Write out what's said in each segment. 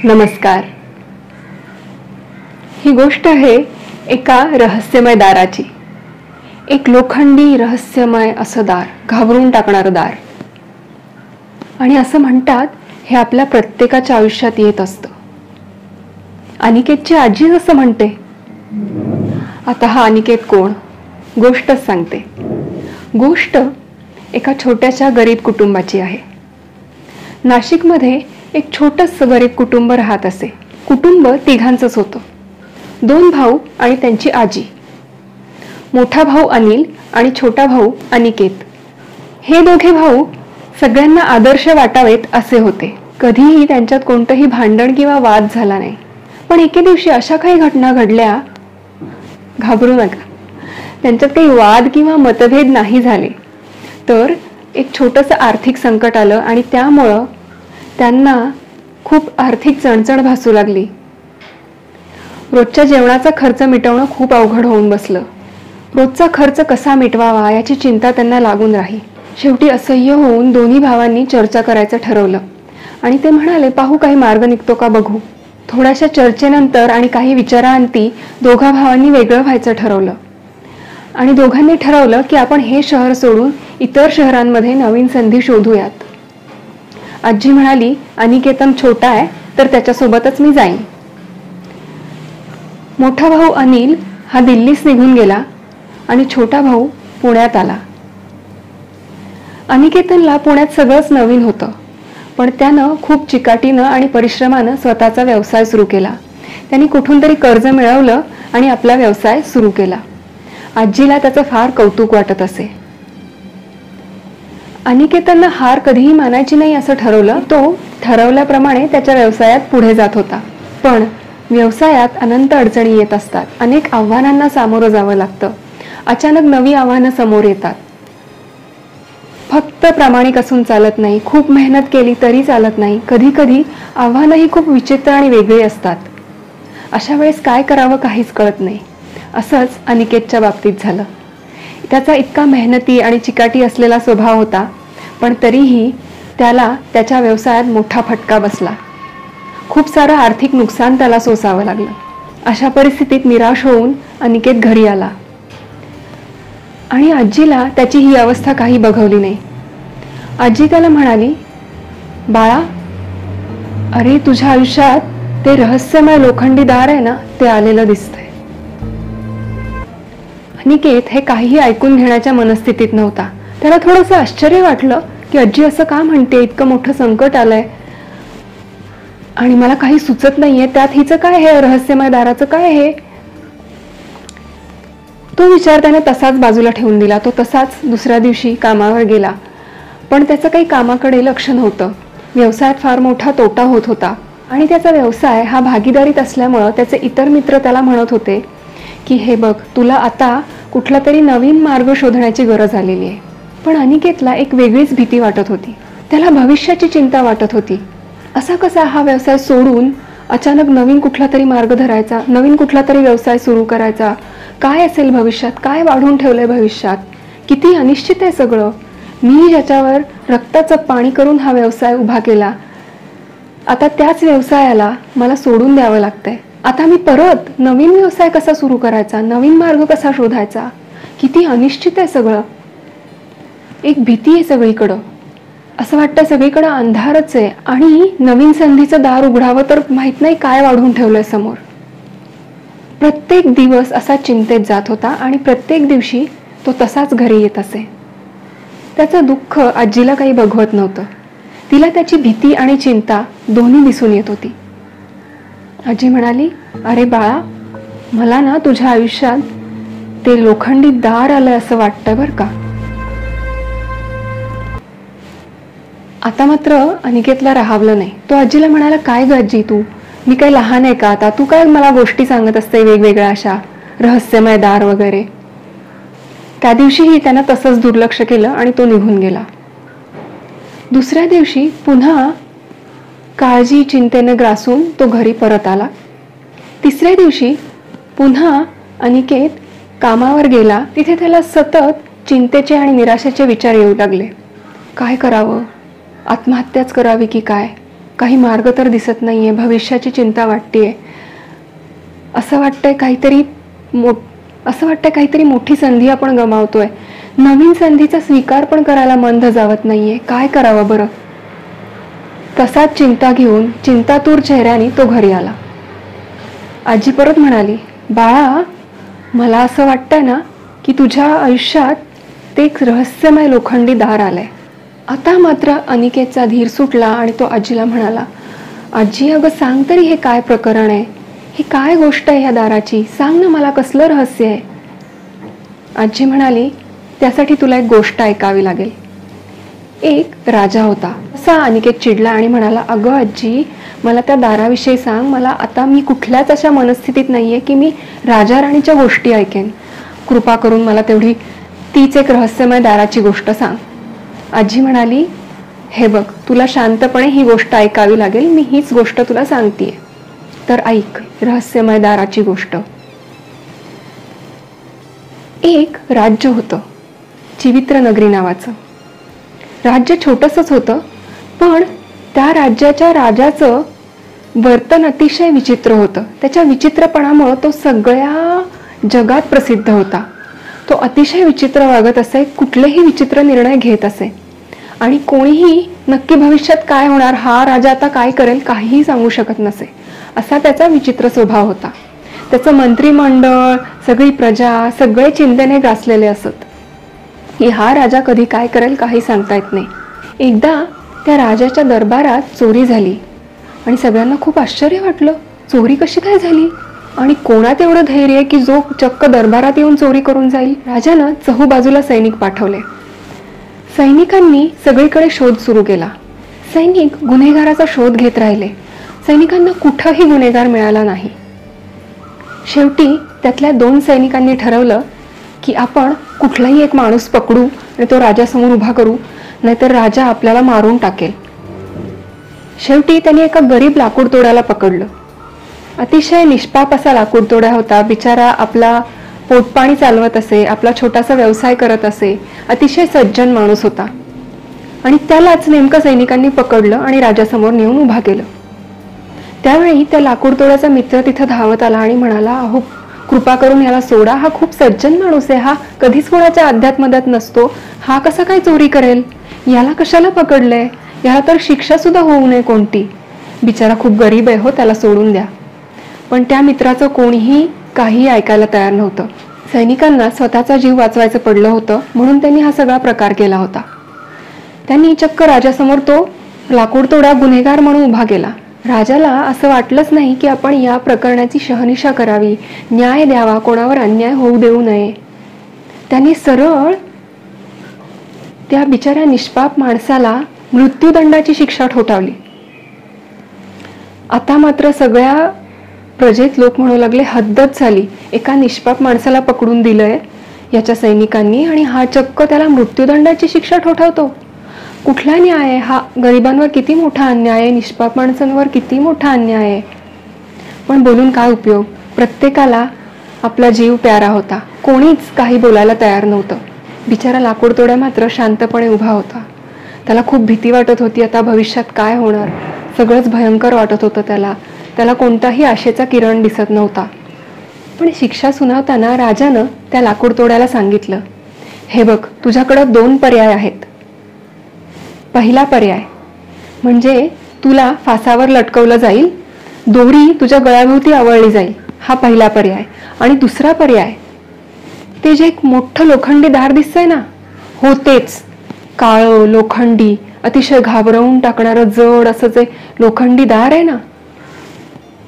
नमस्कार. ही गोष्ट आहे एका रहस्यमय दाराची. एक लोखंडी रहस्यमय असं दार, घाबरून टाकणारं दार. आणि असं म्हणतात हे आपल्या प्रत्येकाच्या आयुष्यात येत असतं. अनिकेतची आजी असं म्हणते. आता हा अनिकेत कोण? गोष्टच सांगते. गोष्ट एका छोट्याशा गरीब कुटुंबाची आहे. नाशिकमध्ये एक छोटंसं गरीब कुटुंब राहत असे. कुटुंब तिघांचंच होतं. 2 भाऊ आणि त्यांची आजी. मोठा भाऊ अनिल आणि छोटा भाऊ अनिकेत. हे दोघे भाऊ सगळ्यांना आदर्श वाटावेत असे होते. कधीही त्यांच्यात कोणतंही भांडण किंवा वाद झाला नाही. पण एके दिवशी अशा काही घटना घडल्या, घाबरू नका, त्यांच्यात काही वाद किंवा मतभेद नाही झाले, तर एक छोटंसं आर्थिक संकट आलं आणि त्यामुळं त्यांना खूप आर्थिक चणचण भासू लागली. रोजच्या जेवणाचा खर्च मिटवणं खूप अवघड होऊन बसलं. रोजचा खर्च कसा मिटवावा याची चिंता त्यांना लागून राही. शेवटी असह्य होऊन दोन्ही भावांनी चर्चा करायचं ठरवलं आणि ते म्हणाले, पाहू काही मार्ग निघतो का बघू. थोड्याशा चर्चेनंतर आणि काही विचारांती दोघा भावांनी वेगळं व्हायचं ठरवलं आणि दोघांनी ठरवलं की आपण हे शहर सोडून इतर शहरांमध्ये नवीन संधी शोधूयात. आजी म्हणाली, अनिकेतन छोटा आहे तर त्याच्यासोबतच मी जाईन. मोठा भाऊ अनिल हा दिल्लीस निघून गेला आणि छोटा भाऊ पुण्यात आला. अनिकेतनला पुण्यात सगळंच नवीन होतं, पण त्यानं खूप चिकाटीनं आणि परिश्रमानं स्वतःचा व्यवसाय सुरू केला. त्यांनी कुठून तरी कर्ज मिळवलं आणि आपला व्यवसाय सुरू केला. आजीला त्याचं फार कौतुक वाटत असे. अनिकेतननं हार कधीही मानायची नाही असं ठरवलं. तो ठरवल्याप्रमाणे त्याच्या व्यवसायात पुढे जात होता. पण व्यवसायात अनंत अडचणी येत असतात. अनेक आव्हानांना सामोरं जावं लागतं. अचानक नवी आव्हानं समोर येतात. फक्त प्रामाणिक असून चालत नाही, खूप मेहनत केली तरी चालत नाही. कधी कधी आव्हानंही खूप विचित्र आणि वेगळी असतात. अशा वेळेस काय करावं काहीच कळत नाही. असंच अनिकेतच्या बाबतीत झालं. त्याचा इतका मेहनती आणि चिकाटी असलेला स्वभाव होता, पण तरीही त्याला त्याच्या व्यवसायात मोठा फटका बसला. खूप सारं आर्थिक नुकसान त्याला सोसावं लागलं. अशा परिस्थितीत निराश होऊन अनिकेत घरी आला आणि आजीला त्याची ही अवस्था काही बघवली नाही. आजी त्याला म्हणाली, बाळा, अरे तुझ्या आयुष्यात ते रहस्यमय लोखंडी दार आहे ना, ते आलेलं दिसतंय. अनिकेत हे काहीही ऐकून घेण्याच्या मनस्थितीत नव्हता. त्याला थोडंसं आश्चर्य वाटलं की आजी असं का म्हणते, इतकं मोठं संकट आलंय आणि मला काही सुचत नाहीये, त्यात हिचं काय, हे रहस्यमय दाराचं काय हे. तो विचार त्याने तसाच बाजूला ठेवून दिला. तो तसाच दुसऱ्या दिवशी कामावर गेला. पण त्याचं काही कामाकडे लक्ष नव्हतं. व्यवसायात फार मोठा तोटा होत होता आणि त्याचा व्यवसाय हा भागीदारीत असल्यामुळं त्याचे इतर मित्र त्याला म्हणत होते की हे बघ, तुला आता कुठला तरी नवीन मार्ग शोधण्याची गरज आलेली आहे. पण अनिकेतला एक वेगळीच भीती वाटत होती. त्याला भविष्याची चिंता वाटत होती. असा कसा हा व्यवसाय सोडून अचानक नवीन कुठला तरी मार्ग धरायचा, नवीन कुठला तरी व्यवसाय सुरू करायचा. काय असेल भविष्यात, काय वाढून ठेवलंय भविष्यात, किती अनिश्चित आहे सगळं. मी ज्याच्यावर रक्ताचं पाणी करून हा व्यवसाय उभा केला, आता त्याच व्यवसायाला मला सोडून द्यावं लागतंय. आता मी परत नवीन व्यवसाय कसा सुरू करायचा, नवीन मार्ग कसा शोधायचा, किती अनिश्चित आहे सगळं. एक भीती आहे सगळीकडं. असं वाटतं सगळीकडं अंधारच आहे आणि नवीन संधीचं दार उघडावं तर माहित नाही काय वाढून ठेवलंय समोर. प्रत्येक दिवस असा चिंतेत जात होता आणि प्रत्येक दिवशी तो तसाच घरी येत असे. त्याचं दुःख आजीला काही बघवत नव्हतं. तिला त्याची भीती आणि चिंता दोन्ही दिसून येत होती. आजी म्हणाली, अरे बाळा, मला ना तुझ्या आयुष्यात ते लोखंडी दार आलंय असं वाटतंय बरं का. आता मात्र अनिकेतला राहावलं नाही. तो आजीला म्हणाला, काय ग आजी, तू, मी काही लहान आहे का आता, तू काय मला गोष्टी सांगत असते वेगवेगळ्या अशा रहस्यमय दार वगैरे. त्या दिवशीही त्यानं तसंच दुर्लक्ष केलं आणि तो निघून गेला. दुसऱ्या दिवशी पुन्हा काळजी चिंतेने ग्रासून तो घरी परत आला. तिसऱ्या दिवशी पुन्हा अनिकेत कामावर गेला. तिथे त्याला सतत चिंतेचे आणि निराशेचे विचार येऊ लागले. काय करावं, आत्महत्याच करावी की काय, काही मार्ग तर दिसत नाहीये, भविष्याची चिंता वाटतेय. असं वाटतंय काहीतरी मोठी संधी आपण गमावतोय. नवीन संधीचा स्वीकार पण करायला मन धजावत नाहीये. काय करावं बरं? तसाच चिंता घेऊन चिंतातूर चेहऱ्याने तो घरी आला. आजी परत म्हणाली, बाळा, मला असं वाटतंय ना की तुझ्या आयुष्यात ते एक रहस्यमय लोखंडी दार आलंय. आता मात्र अनिकेतचा धीर सुटला आणि तो आजीला म्हणाला, आजी, अगं सांग तरी हे काय प्रकरण आहे? ही काय गोष्ट आहे ह्या दाराची? सांग ना मला, कसलं रहस्य आहे? आजी म्हणाली, त्यासाठी तुला एक गोष्ट ऐकावी लागेल. एक राजा होता. असा अनिकेत चिडला आणि म्हणाला, अगं आजी, मला त्या दाराविषयी सांग. मी कुठल्याच अशा मनस्थितीत नाहीये की मी राजा राणीच्या गोष्टी ऐकेन. कृपा करून मला तेवढी तीच एक रहस्यमय दाराची गोष्ट सांग. आजी म्हणाली, हे बघ, तुला शांतपणे ही गोष्ट ऐकावी लागेल. मी हीच गोष्ट तुला सांगतेय, तर ऐक रहस्यमय दाराची गोष्ट. एक राज्य होतं, चिवित्र नगरी नावाचं. राज्य छोटंसंच होतं, पण त्या राज्याच्या राजाचं वर्तन अतिशय विचित्र होतं. त्याच्या विचित्रपणामुळे तो सगळ्या जगात प्रसिद्ध होता. तो अतिशय विचित्र वागत असे, कुठलेही विचित्र निर्णय घेत असे आणि कोणीही नक्की भविष्यात काय होणार, हा राजा आता काय करेल, काहीही सांगू शकत नसे. असा त्याचा विचित्र स्वभाव होता. त्याचं मंत्रिमंडळ, सगळी प्रजा, सगळे चिंतेने ग्रासलेले असत की हा राजा कधी काय करेल काही सांगता येत नाही. एकदा त्या राजाच्या दरबारात चोरी झाली आणि सगळ्यांना खूप आश्चर्य वाटलं. चोरी कशी काय झाली आणि कोणात एवढं धैर्य की जो चक्क दरबारात येऊन चोरी करून जाईल? राजानं चहूबाजूला सैनिक पाठवले. सैनिकांनी सगळीकडे शोध सुरू केला. सैनिक गुन्हेगाराचा शोध घेत राहिले. सैनिकांना कुठंही गुन्हेगार मिळाला नाही. शेवटी त्यातल्या 2 सैनिकांनी ठरवलं की आपण कुठलाही एक माणूस पकडू आणि तो राजासमोर उभा करू, नाहीतर राजा आपल्याला मारून टाकेल. शेवटी त्यांनी एका गरीब लाकूड तोड्याला पकडलं. अतिशय निष्पाप असा लाकूड तोडा होता. बिचारा आपला पोटपाणी चालवत असे, आपला छोटासा व्यवसाय करत असे. अतिशय सज्जन माणूस होता आणि त्यालाच नेमकं सैनिकांनी पकडलं आणि राजासमोर नेऊन उभा केलं. त्यावेळी त्या लाकूड तोड्याचा मित्र तिथं धावत आला आणि म्हणाला, अहो, कृपा करून याला सोडा. हा खूप सज्जन माणूस आहे. हा कधीच कोणाच्या अध्यात्मदात नसतो. हा कसा काय चोरी करेल? याला कशाला पकडलंय? याला तर शिक्षा सुद्धा होऊ नये कोणती. बिचारा खूप गरीब आहे, हो, त्याला सोडून द्या. पण त्या मित्राचं कोणीही काही ऐकायला तयार नव्हतं. सैनिकांना स्वतःचा जीव वाचवायचं पडलं होतं, म्हणून त्यांनी हा सगळा प्रकार केला होता. त्यांनी चक्क राजासमोर तो लाकूड तोडा गुन्हेगार म्हणून उभा केला. राजाला असं वाटलंच नाही की आपण या प्रकरणाची शहानिशा करावी, न्याय द्यावा, कोणावर अन्याय होऊ देऊ नये. त्यांनी सरळ त्या बिचाऱ्या निष्पाप माणसाला मृत्यूदंडाची शिक्षा ठोठावली. आता मात्र सगळ्या प्रजेत लोक म्हणू लागले, हद्दच झाली. एका निष्पाप माणसाला पकडून दिलंय याच्या सैनिकांनी आणि हा चक्क त्याला मृत्यूदंडाची शिक्षा ठोठावतो. कुठला न्याय आहे हा? गरिबांवर किती मोठा अन्याय आहे, निष्पाप माणसांवर किती मोठा अन्याय आहे. पण बोलून काय उपयोग? प्रत्येकाला आपला जीव प्यारा होता. कोणीच काही बोलायला तयार नव्हतं. बिचारा लाकूड तोड्या मात्र शांतपणे उभा होता. त्याला खूप भीती वाटत होती. आता भविष्यात काय होणार? सगळंच भयंकर वाटत होतं त्याला कोणताही आशेचा किरण दिसत नव्हता. पण शिक्षा सुनावताना राजानं त्या लाकूड तोड्याला सांगितलं, हे बघ, तुझ्याकडं 2 पर्याय आहेत. पहिला पर्याय म्हणजे तुला फासावर लटकवलं जाईल, दोरी तुझ्या गळ्याभोवती आवळली जाईल. हा पहिला पर्याय. आणि दुसरा पर्याय, ते जे एक मोठं लोखंडी दार दिसतंय ना, हो तेच, काळं लोखंडी, अतिशय घाबरवून टाकणारं जड असं जे लोखंडी दार आहे ना,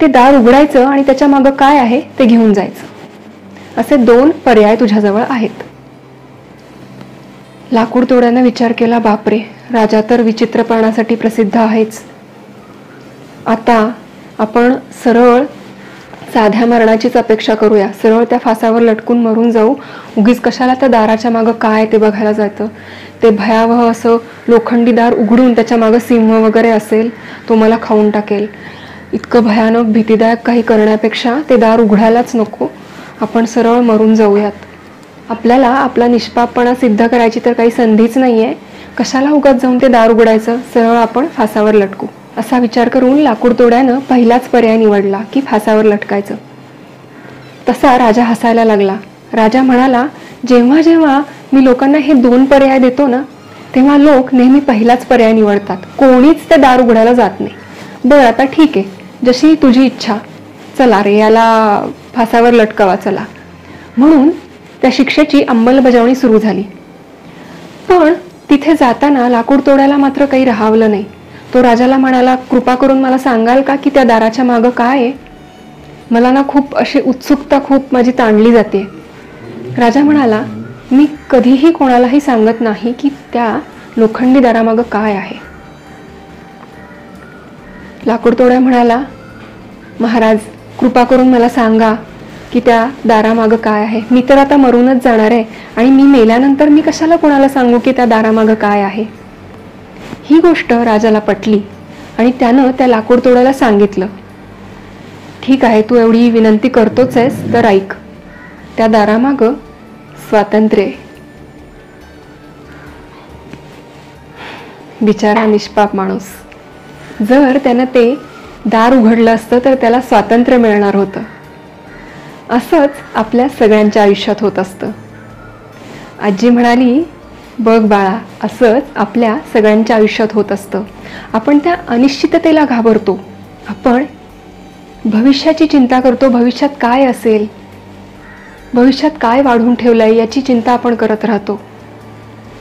ते दार उघडायचं आणि त्याच्या मागं काय आहे ते घेऊन जायचं. असे 2 पर्याय तुझ्याजवळ आहेत. लाकूड तोड्यानं विचार केला, बापरे, राजा तर विचित्रपणासाठी प्रसिद्ध आहेच. आता आपण सरळ साध्या मरणाचीच अपेक्षा करूया. सरळ त्या फासावर लटकून मरून जाऊ. उगीच कशाला त्या दाराच्या मागं काय ते बघायला जातं. ते भयावह असं लोखंडी दार उघडून त्याच्या मागं सिंह वगैरे असेल, तो मला खाऊन टाकेल. इतकं भयानक भीतीदायक काही करण्यापेक्षा ते दार उघडायलाच नको. आपण सरळ मरून जाऊयात. आपल्याला आपला निष्पापपणा सिद्ध करायची तर काही संधीच नाहीये. कशाला उगाच जाऊन ते दार उघडायचं? सरळ आपण फासावर लटकू. असा विचार करून लाकूडतोड्यानं पहिलाच पर्याय निवडला की फासावर लटकायचं. तसा राजा हसायला लागला. राजा म्हणाला, जेव्हा जेव्हा मी लोकांना हे 2 पर्याय देतो ना, तेव्हा लोक नेहमी पहिलाच पर्याय निवडतात. कोणीच ते दार उघडायला जात नाही. बरं, आता ठीक आहे, जशी तुझी इच्छा, चला रे याला फासावर लटकावा चला. म्हणून त्या शिक्षेची अंमलबजावणी सुरू झाली. पण तिथे जाताना लाकूडतोड्याला मात्र काही राहावलं नाही. तो राजाला म्हणाला, कृपा करून मला सांगाल का की त्या दाराच्या मागं काय आहे? मला ना खूप अशी उत्सुकता खूप माझी ताणली जाते. राजा म्हणाला, मी कधीही कोणालाही सांगत नाही की त्या लोखंडी दारामागं काय आहे. लाकूडतोड्या म्हणाला, महाराज कृपा करून मला सांगा की त्या दारामागं काय आहे. मी तर आता मरूनच जाणार आहे आणि मी मेल्यानंतर मी कशाला कोणाला सांगू की त्या दारामागं काय आहे. ही गोष्ट राजाला पटली आणि त्यानं त्या लाकूडतोड्याला सांगितलं, ठीक आहे, तू एवढी विनंती करतोच आहेस तर ऐक, त्या दारामागं स्वातंत्र्य. बिचारा निष्पाप माणूस, जर त्यानं ते दार उघडलं असतं तर त्याला स्वातंत्र्य मिळणार होतं. असंच आपल्या सगळ्यांच्या आयुष्यात होत असतं. आजी म्हणाली, बघ बाळा, असंच आपल्या सगळ्यांच्या आयुष्यात होत असतं. आपण त्या अनिश्चिततेला घाबरतो. आपण भविष्याची चिंता करतो. भविष्यात काय असेल, भविष्यात काय वाढून ठेवलंय याची चिंता आपण करत राहतो.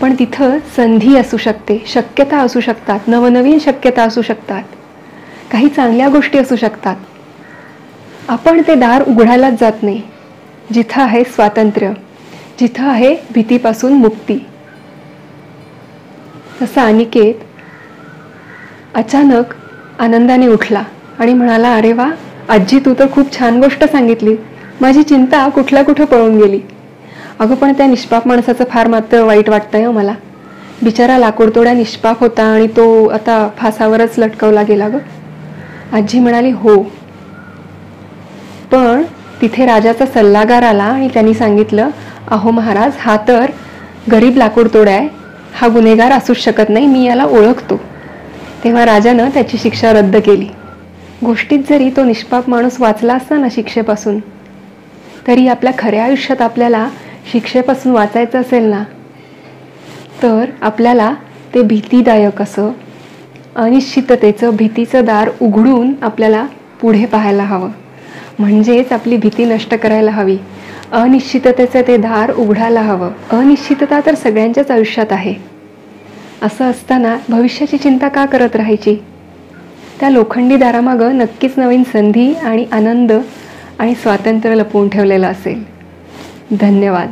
पण तिथं संधी असू शकते, शक्यता असू शकतात, नवनवीन शक्यता असू शकतात, काही चांगल्या गोष्टी असू शकतात. आपण ते दार उघडायलाच जात नाही. जिथं आहे स्वातंत्र्य, जिथं आहे भीतीपासून मुक्ती. तसा अनिकेत अचानक आनंदाने उठला आणि म्हणाला, अरे वा आजी, तू तर खूप छान गोष्ट सांगितली. माझी चिंता कुठल्या कुठं पळून गेली. अगं पण त्या निष्पाप माणसाचं फार मात्र वाईट वाटतंय मला. बिचारा लाकूडतोड्या निष्पाप होता आणि तो आता फासावरच लटकवला गेला ग. आजी म्हणाली, हो, पण तिथे राजाचा सल्लागार आला आणि त्यांनी सांगितलं, अहो महाराज, हा तर गरीब लाकूडतोडा आहे, हा गुन्हेगार असूच शकत नाही, मी याला ओळखतो. तेव्हा राजानं त्याची शिक्षा रद्द केली. गोष्टीत जरी तो निष्पाप माणूस वाचला असता ना शिक्षेपासून, तरी आपल्या खऱ्या आयुष्यात आपल्याला शिक्षेपासून वाचायचं असेल ना, तर आपल्याला ते भीतीदायक असं अनिश्चिततेचं, भीतीचं दार उघडून आपल्याला पुढे पाहायला हवं. म्हणजेच आपली भीती नष्ट करायला हवी. अनिश्चिततेचं ते दार उघडायला हवं. अनिश्चितता तर सगळ्यांच्याच आयुष्यात आहे. असं असताना भविष्याची चिंता का करत राहायची? त्या लोखंडी दारामागं नक्कीच नवीन संधी आणि आनंद आणि स्वातंत्र्य लपवून ठेवलेलं असेल. धन्यवाद.